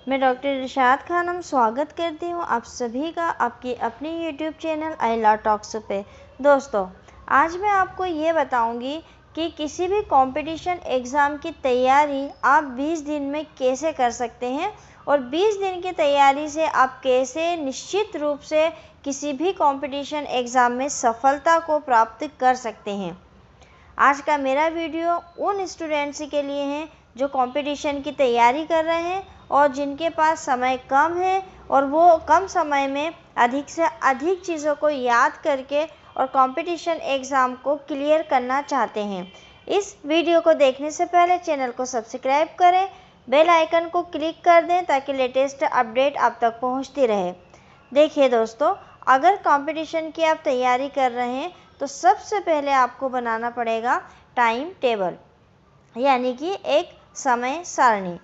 मैं डॉक्टर इरशाद खानम स्वागत करती हूँ आप सभी का आपकी अपनी यूट्यूब चैनल आइला टॉक्स पे। दोस्तों, आज मैं आपको ये बताऊंगी कि किसी भी कंपटीशन एग्ज़ाम की तैयारी आप 20 दिन में कैसे कर सकते हैं और 20 दिन की तैयारी से आप कैसे निश्चित रूप से किसी भी कंपटीशन एग्ज़ाम में सफलता को प्राप्त कर सकते हैं। आज का मेरा वीडियो उन स्टूडेंट्स के लिए है जो कंपटीशन की तैयारी कर रहे हैं और जिनके पास समय कम है और वो कम समय में अधिक से अधिक चीज़ों को याद करके और कंपटीशन एग्ज़ाम को क्लियर करना चाहते हैं। इस वीडियो को देखने से पहले चैनल को सब्सक्राइब करें, बेल आइकन को क्लिक कर दें ताकि लेटेस्ट अपडेट आप तक पहुंचती रहे। देखिए दोस्तों, अगर कंपटीशन की आप तैयारी कर रहे हैं तो सबसे पहले आपको बनाना पड़ेगा टाइम टेबल, यानी कि एक समय सारणी।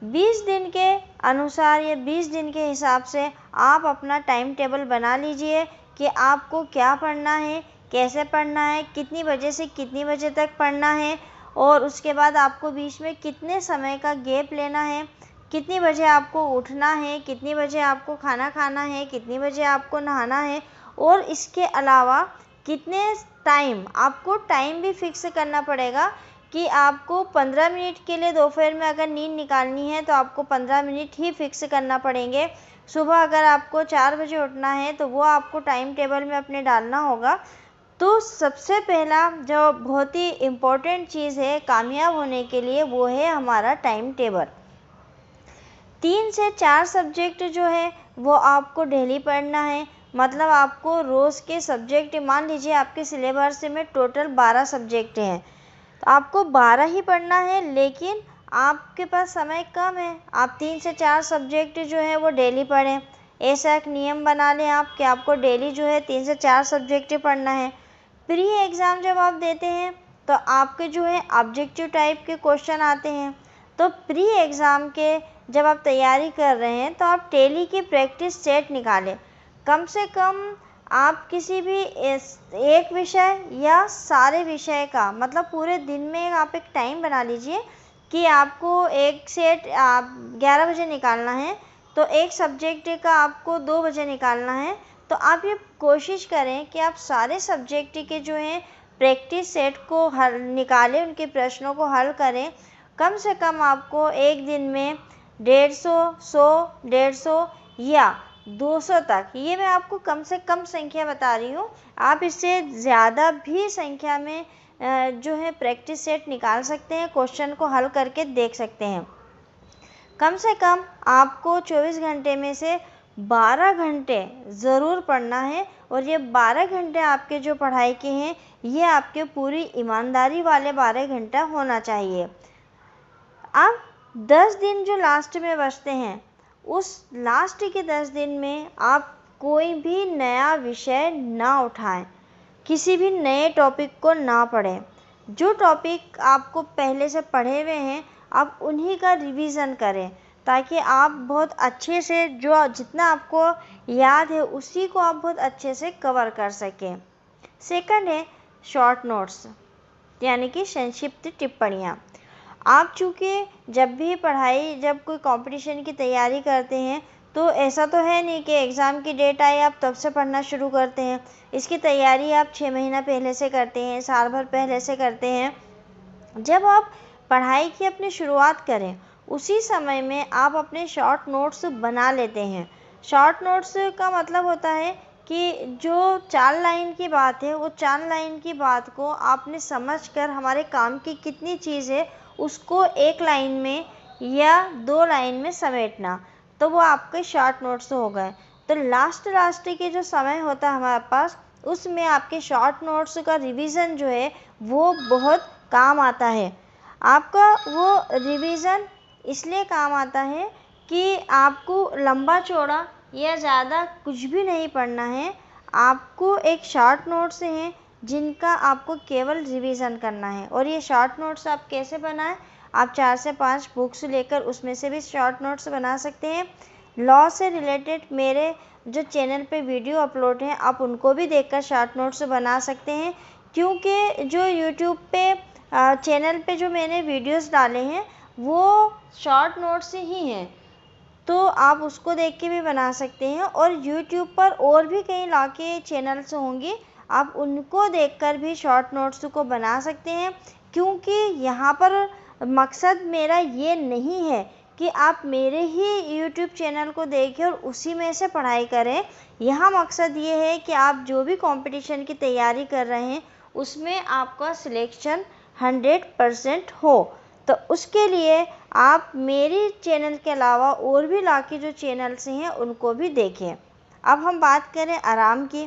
20 दिन के अनुसार या 20 दिन के हिसाब से आप अपना टाइम टेबल बना लीजिए कि आपको क्या पढ़ना है, कैसे पढ़ना है, कितनी बजे से कितनी बजे तक पढ़ना है और उसके बाद आपको बीच में कितने समय का गैप लेना है, कितनी बजे आपको उठना है, कितनी बजे आपको खाना खाना है, कितनी बजे आपको नहाना है और इसके अलावा कितने आपको टाइम भी फिक्स करना पड़ेगा कि आपको 15 मिनट के लिए दोपहर में अगर नींद निकालनी है तो आपको 15 मिनट ही फिक्स करना पड़ेंगे। सुबह अगर आपको 4 बजे उठना है तो वो आपको टाइम टेबल में अपने डालना होगा। तो सबसे पहला जो बहुत ही इम्पोर्टेंट चीज़ है कामयाब होने के लिए वो है हमारा टाइम टेबल। 3 से 4 सब्जेक्ट जो है वो आपको डेली पढ़ना है। मतलब आपको रोज़ के सब्जेक्ट, मान लीजिए आपके सिलेबस में टोटल 12 सब्जेक्ट हैं तो आपको 12 ही पढ़ना है, लेकिन आपके पास समय कम है। आप 3 से 4 सब्जेक्ट जो है वो डेली पढ़ें। ऐसा एक नियम बना लें आप कि आपको डेली जो है 3 से 4 सब्जेक्ट पढ़ना है। प्री एग्ज़ाम जब आप देते हैं तो आपके जो है ऑब्जेक्टिव टाइप के क्वेश्चन आते हैं। तो प्री एग्ज़ाम के जब आप तैयारी कर रहे हैं तो आप डेली की प्रैक्टिस सेट निकालें। कम से कम आप किसी भी एक विषय या सारे विषय का, मतलब पूरे दिन में आप एक टाइम बना लीजिए कि आपको एक सेट 11 बजे निकालना है तो एक सब्जेक्ट का आपको 2 बजे निकालना है। तो आप ये कोशिश करें कि आप सारे सब्जेक्ट के जो हैं प्रैक्टिस सेट को हल निकालें, उनके प्रश्नों को हल करें। कम से कम आपको एक दिन में 150 या 200 तक, ये मैं आपको कम से कम संख्या बता रही हूँ, आप इससे ज़्यादा भी संख्या में जो है प्रैक्टिस सेट निकाल सकते हैं, क्वेश्चन को हल करके देख सकते हैं। कम से कम आपको 24 घंटे में से 12 घंटे ज़रूर पढ़ना है और ये 12 घंटे आपके जो पढ़ाई के हैं ये आपके पूरी ईमानदारी वाले 12 घंटा होना चाहिए। अब 10 दिन जो लास्ट में बचते हैं, उस लास्ट के 10 दिन में आप कोई भी नया विषय ना उठाएं, किसी भी नए टॉपिक को ना पढ़ें। जो टॉपिक आपको पहले से पढ़े हुए हैं आप उन्हीं का रिवीजन करें ताकि आप बहुत अच्छे से जो जितना आपको याद है उसी को आप बहुत अच्छे से कवर कर सकें। सेकंड है शॉर्ट नोट्स, यानी कि संक्षिप्त टिप्पणियाँ। आप चूँकि जब कोई कंपटीशन की तैयारी करते हैं तो ऐसा तो है नहीं कि एग्ज़ाम की डेट आई आप तब से पढ़ना शुरू करते हैं। इसकी तैयारी आप 6 महीना पहले से करते हैं, साल भर पहले से करते हैं। जब आप पढ़ाई की अपनी शुरुआत करें उसी समय में आप अपने शॉर्ट नोट्स बना लेते हैं। शॉर्ट नोट्स का मतलब होता है कि जो 4 लाइन की बात है वो 4 लाइन की बात को आपने समझकर हमारे काम की कितनी चीज़ है उसको 1 लाइन में या 2 लाइन में समेटना, तो वो आपके शॉर्ट नोट्स हो गए। तो लास्ट के जो समय होता है हमारे पास उसमें आपके शॉर्ट नोट्स का रिवीजन जो है वो बहुत काम आता है। आपका वो रिवीजन इसलिए काम आता है कि आपको लंबा चौड़ा या ज़्यादा कुछ भी नहीं पढ़ना है। आपको एक शॉर्ट नोट्स हैं जिनका आपको केवल रिवीजन करना है। और ये शॉर्ट नोट्स आप कैसे बनाएं, आप 4 से 5 बुक्स लेकर उसमें से भी शॉर्ट नोट्स बना सकते हैं। लॉ से रिलेटेड मेरे जो चैनल पे वीडियो अपलोड हैं आप उनको भी देखकर शॉर्ट नोट्स बना सकते हैं, क्योंकि जो यूट्यूब पे चैनल पे जो मैंने वीडियोस डाले हैं वो शॉर्ट नोट्स ही हैं। तो आप उसको देख के भी बना सकते हैं। और यूट्यूब पर और भी कई लाके चैनल्स होंगे, आप उनको देखकर भी शॉर्ट नोट्स को बना सकते हैं। क्योंकि यहाँ पर मकसद मेरा ये नहीं है कि आप मेरे ही यूट्यूब चैनल को देखें और उसी में से पढ़ाई करें। यहाँ मकसद ये है कि आप जो भी कंपटीशन की तैयारी कर रहे हैं उसमें आपका सिलेक्शन 100% हो। तो उसके लिए आप मेरी चैनल के अलावा और भी लाके जो चैनल्स हैं उनको भी देखें। अब हम बात करें आराम की।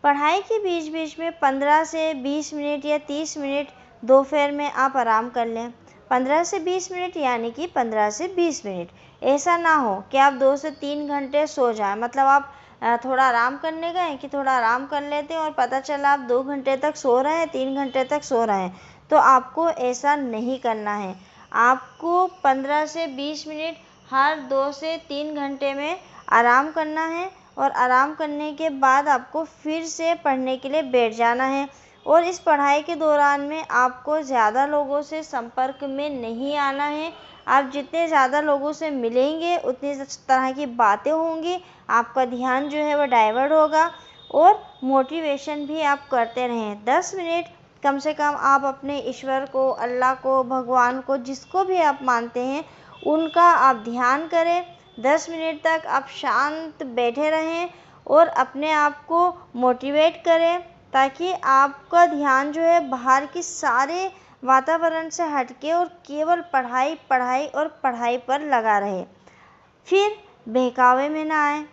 पढ़ाई के बीच बीच में 15 से 20 मिनट या 30 मिनट दोपहर में आप आराम कर लें। 15 से 20 मिनट यानी कि 15 से 20 मिनट। ऐसा ना हो कि आप 2 से 3 घंटे सो जाएं। मतलब आप थोड़ा आराम करने गए कि थोड़ा आराम कर लेते हैं और पता चला आप 2 घंटे तक सो रहे हैं, 3 घंटे तक सो रहे हैं। तो आपको ऐसा नहीं करना है। आपको 15 से 20 मिनट हर 2 से 3 घंटे में आराम करना है। और आराम करने के बाद आपको फिर से पढ़ने के लिए बैठ जाना है। और इस पढ़ाई के दौरान में आपको ज़्यादा लोगों से संपर्क में नहीं आना है। आप जितने ज़्यादा लोगों से मिलेंगे उतनी तरह की बातें होंगी, आपका ध्यान जो है वो डाइवर्ट होगा। और मोटिवेशन भी आप करते रहें। 10 मिनट कम से कम आप अपने ईश्वर को, अल्लाह को, भगवान को, जिसको भी आप मानते हैं उनका आप ध्यान करें। 10 मिनट तक आप शांत बैठे रहें और अपने आप को मोटिवेट करें, ताकि आपका ध्यान जो है बाहर की सारे वातावरण से हटके और केवल पढ़ाई, पढ़ाई और पढ़ाई पर लगा रहे। फिर बहकावे में ना आए,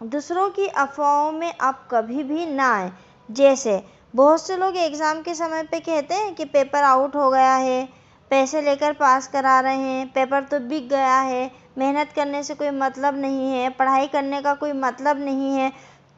दूसरों की अफवाहों में आप कभी भी ना आए। जैसे बहुत से लोग एग्ज़ाम के समय पे कहते हैं कि पेपर आउट हो गया है, पैसे लेकर पास करा रहे हैं, पेपर तो बिक गया है, मेहनत करने से कोई मतलब नहीं है, पढ़ाई करने का कोई मतलब नहीं है।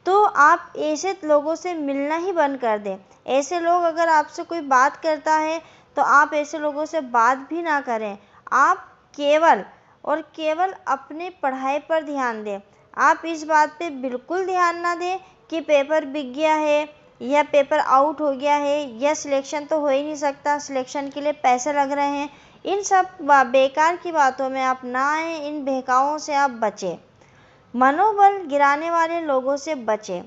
तो आप ऐसे लोगों से मिलना ही बंद कर दें। ऐसे लोग अगर आपसे कोई बात करता है तो आप ऐसे लोगों से बात भी ना करें। आप केवल और केवल अपनी पढ़ाई पर ध्यान दें। आप इस बात पे बिल्कुल ध्यान ना दें कि पेपर बिक गया है या पेपर आउट हो गया है या सिलेक्शन तो हो ही नहीं सकता, सिलेक्शन के लिए पैसे लग रहे हैं। इन सब बेकार की बातों में आप ना आए, इन बहकावों से आप बचें। मनोबल गिराने वाले लोगों से बचें।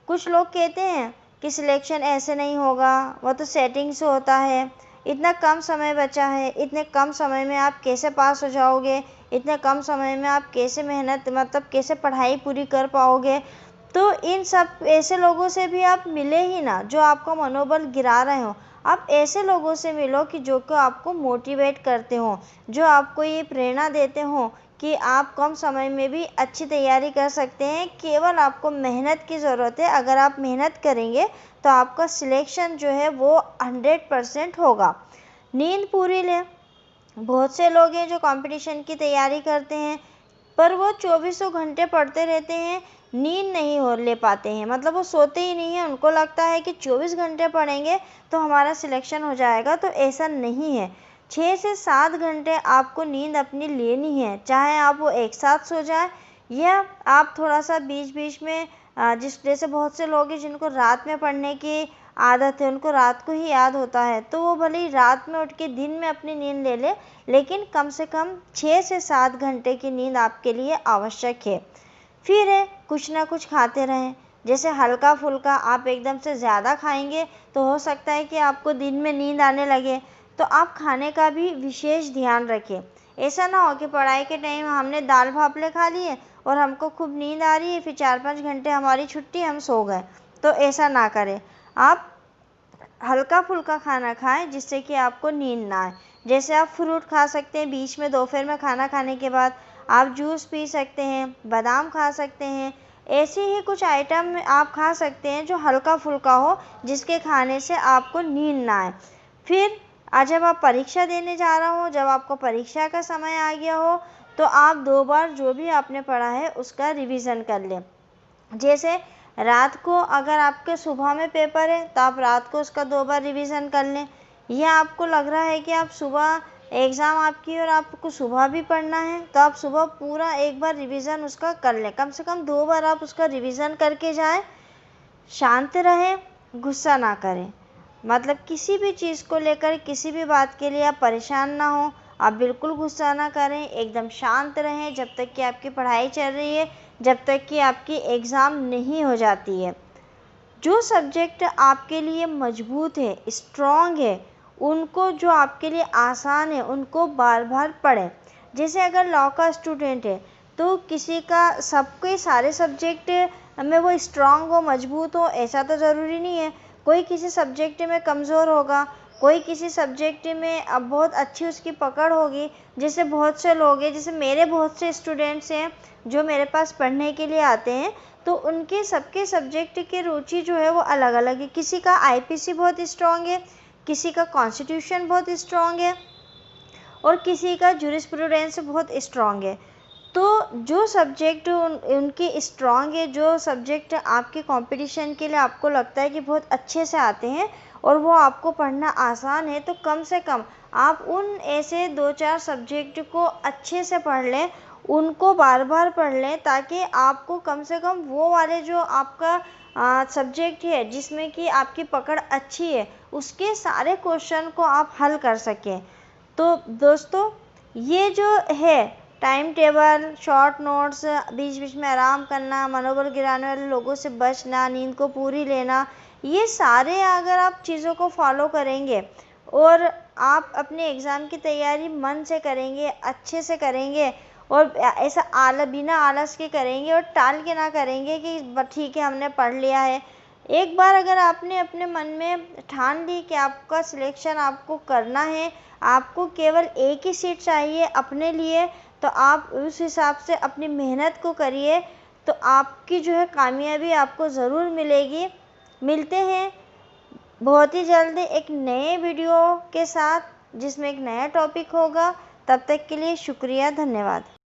कुछ लोग कहते हैं कि सिलेक्शन ऐसे नहीं होगा, वह तो सेटिंग से होता है, इतना कम समय बचा है, इतने कम समय में आप कैसे पास हो जाओगे, इतने कम समय में आप कैसे मेहनत मतलब कैसे पढ़ाई पूरी कर पाओगे। तो इन सब ऐसे लोगों से भी आप मिले ही ना जो आपका मनोबल गिरा रहे हो। आप ऐसे लोगों से मिलो कि जो कि आपको मोटिवेट करते हो, जो आपको ये प्रेरणा देते हो कि आप कम समय में भी अच्छी तैयारी कर सकते हैं। केवल आपको मेहनत की ज़रूरत है। अगर आप मेहनत करेंगे तो आपका सिलेक्शन जो है वो 100% होगा। नींद पूरी लें। बहुत से लोग हैं जो कंपटीशन की तैयारी करते हैं पर वो 24 घंटे पढ़ते रहते हैं, नींद नहीं हो ले पाते हैं। मतलब वो सोते ही नहीं हैं। उनको लगता है कि 24 घंटे पढ़ेंगे तो हमारा सिलेक्शन हो जाएगा। तो ऐसा नहीं है। 6 से 7 घंटे आपको नींद अपनी लेनी है, चाहे आप वो एक साथ सो जाए या आप थोड़ा सा बीच बीच में जिस जैसे बहुत से लोग हैं जिनको रात में पढ़ने की आदत है, उनको रात को ही याद होता है, तो वो भले ही रात में उठ के दिन में अपनी नींद ले ले, लेकिन कम से कम 6 से 7 घंटे की नींद आपके लिए आवश्यक है। फिर है कुछ ना कुछ खाते रहें। जैसे हल्का फुल्का आप एकदम से ज़्यादा खाएंगे तो हो सकता है कि आपको दिन में नींद आने लगे। तो आप खाने का भी विशेष ध्यान रखें। ऐसा ना हो कि पढ़ाई के टाइम हमने दाल भाफले खा लिए और हमको खूब नींद आ रही है, फिर 4-5 घंटे हमारी छुट्टी, हम सो गए। तो ऐसा ना करें। आप हल्का फुल्का खाना खाएं जिससे कि आपको नींद ना आए। जैसे आप फ्रूट खा सकते हैं बीच में, दोपहर में खाना खाने के बाद आप जूस पी सकते हैं, बादाम खा सकते हैं। ऐसे ही कुछ आइटम आप खा सकते हैं जो हल्का फुल्का हो, जिसके खाने से आपको नींद ना आए। फिर आज जब आप परीक्षा देने जा रहे हो, जब आपको परीक्षा का समय आ गया हो, तो आप 2 बार जो भी आपने पढ़ा है उसका रिवीजन कर लें। जैसे रात को अगर आपके सुबह में पेपर है तो आप रात को उसका 2 बार रिवीजन कर लें। या आपको लग रहा है कि आप सुबह एग्ज़ाम आपकी और आपको सुबह भी पढ़ना है तो आप सुबह पूरा एक बार रिवीजन उसका कर लें। कम से कम 2 बार आप उसका रिवीजन करके जाएं। शांत रहें, गुस्सा ना करें। मतलब किसी भी चीज़ को लेकर, किसी भी बात के लिए आप परेशान ना हो। आप बिल्कुल गुस्सा ना करें, एकदम शांत रहें जब तक कि आपकी पढ़ाई चल रही है, जब तक कि आपकी एग्ज़ाम नहीं हो जाती है। जो सब्जेक्ट आपके लिए मजबूत है, स्ट्रॉन्ग है, उनको, जो आपके लिए आसान है, उनको बार बार पढ़ें। जैसे अगर लॉ का स्टूडेंट है तो किसी का, सबके सारे सब्जेक्ट में वो स्ट्रॉन्ग हो, मजबूत हो, ऐसा तो ज़रूरी नहीं है। कोई किसी सब्जेक्ट में कमज़ोर होगा, कोई किसी सब्जेक्ट में अब बहुत अच्छी उसकी पकड़ होगी। जैसे बहुत से लोग हैं, जैसे मेरे बहुत से स्टूडेंट्स हैं जो मेरे पास पढ़ने के लिए आते हैं, तो उनके सबके सब्जेक्ट की रुचि जो है वो अलग अलग है। किसी का आईपीसी बहुत स्ट्रॉन्ग है, किसी का कॉन्स्टिट्यूशन बहुत स्ट्रॉन्ग है, और किसी का जूरिस्प्रूडेंस बहुत स्ट्रॉन्ग है। तो जो सब्जेक्ट उनके स्ट्रॉन्ग है, जो सब्जेक्ट आपके कंपटीशन के लिए आपको लगता है कि बहुत अच्छे से आते हैं और वो आपको पढ़ना आसान है, तो कम से कम आप उन ऐसे 2-4 सब्जेक्ट को अच्छे से पढ़ लें, उनको बार बार पढ़ लें, ताकि आपको कम से कम वो वाले जो आपका सब्जेक्ट है जिसमें कि आपकी पकड़ अच्छी है, उसके सारे क्वेश्चन को आप हल कर सकें। तो दोस्तों, ये जो है टाइम टेबल, शॉर्ट नोट्स, बीच बीच में आराम करना, मनोबल गिराने वाले लोगों से बचना, नींद को पूरी लेना, ये सारे अगर आप चीज़ों को फॉलो करेंगे और आप अपने एग्ज़ाम की तैयारी मन से करेंगे, अच्छे से करेंगे, और ऐसा बिना आलस के करेंगे, और टाल के ना करेंगे कि ठीक है हमने पढ़ लिया है। एक बार अगर आपने अपने मन में ठान ली कि आपका सिलेक्शन आपको करना है, आपको केवल एक ही सीट चाहिए अपने लिए, तो आप उस हिसाब से अपनी मेहनत को करिए, तो आपकी जो है कामयाबी आपको ज़रूर मिलेगी। मिलते हैं बहुत ही जल्द एक नए वीडियो के साथ, जिसमें एक नया टॉपिक होगा। तब तक के लिए शुक्रिया, धन्यवाद।